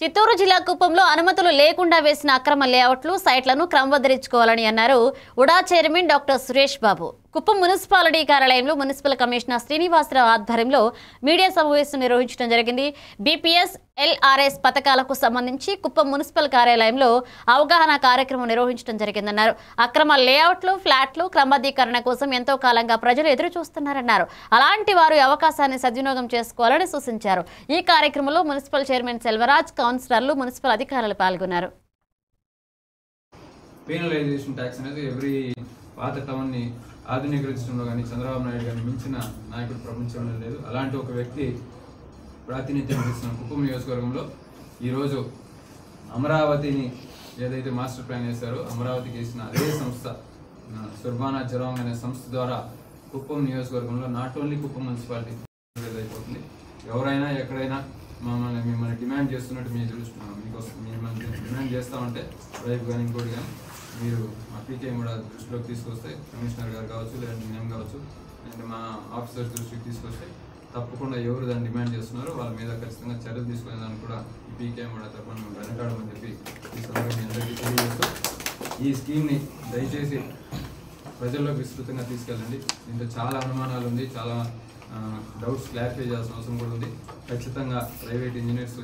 చిత్తూరు జిల్లా కుప్పంలో అనుమతులు లేకుండా వేసిన అక్రమ లేఅవుట్లు సైట్లను క్రమబద్ధరించుకోవాలని అన్నారు ఉడా chairman doctor Suresh Babu. Kuppam municipality కార్యాలయంలో మున్సిపల్ కమిషనర్ శ్రీనివాసరావు ఆధ్వర్యంలో మీడియా సమావేశం నిర్వహించడం జరిగింది. బీపీఎస్ ఎల్ఆర్ఎస్ పథకాలకు సంబంధించి కుప్పం మున్సిపల్ కార్యాలయంలో అవగాహన కార్యక్రమం నిర్వహించడం జరిగిందన్నారు. అక్రమ లేఅవుట్లు, ఫ్లాట్లు క్రమబద్ధీకరణ కోసం ఎంతో కాలంగా ప్రజలు ఎదురు చూస్తున్నారన్నారు. అలాంటి వారు అవకాశాన్ని సద్వినియోగం చేసుకోవాలని సూచించారు. ఈ కార్యక్రమంలో మున్సిపల్ చైర్మన్ సెల్వరాజ్, కౌన్సిలర్లు, మున్సిపల్ అధికారులు పాల్గొన్నారు. ఆధునీకరించడంలో కానీ చంద్రబాబు నాయుడు గారిని మించిన నాయకుడు ప్రపంచంలో లేదు. అలాంటి ఒక వ్యక్తి ప్రాతినిధ్యం వహిస్తున్న కుప్పం నియోజకవర్గంలో ఈరోజు అమరావతిని ఏదైతే మాస్టర్ ప్లాన్ చేశారో అమరావతికి వేసిన అదే సంస్థ సుర్బానా జరాంగ్ అనే సంస్థ ద్వారా కుప్పం నియోజకవర్గంలో నాట్ ఓన్లీ కుప్పం మున్సిపాలిటీ అయిపోతుంది. ఎవరైనా ఎక్కడైనా మిమ్మల్ని డిమాండ్ చేస్తున్నట్టు మీరు చూస్తున్నాం, మిమ్మల్ని డిమాండ్ చేస్తామంటే రైపు కానీ ఇంకోటి కానీ మీరు మా పీకే కూడా దృష్టిలోకి తీసుకొస్తే, కమిషనర్ గారు కావచ్చు లేదంటే నేను కావచ్చు అండ్ మా ఆఫీసర్స్ దృష్టికి తీసుకొస్తే తప్పకుండా ఎవరు దాన్ని డిమాండ్ చేస్తున్నారో వాళ్ళ మీద ఖచ్చితంగా చర్యలు తీసుకునే దాన్ని కూడా ఈ పీకే కూడా తప్పకుండా మేము వెనకాడమని చెప్పి ఈ సందర్భంగా మీ అందరికీ తెలియజేస్తూ ఈ స్కీమ్ని దయచేసి ప్రజల్లోకి విస్తృతంగా తీసుకెళ్ళండి. దీంట్లో చాలా అనుమానాలు ఉంది, చాలా డౌట్స్ క్లారిఫై చేయాల్సిన అవసరం కూడా ఉంది. ఖచ్చితంగా ప్రైవేట్ ఇంజనీర్స్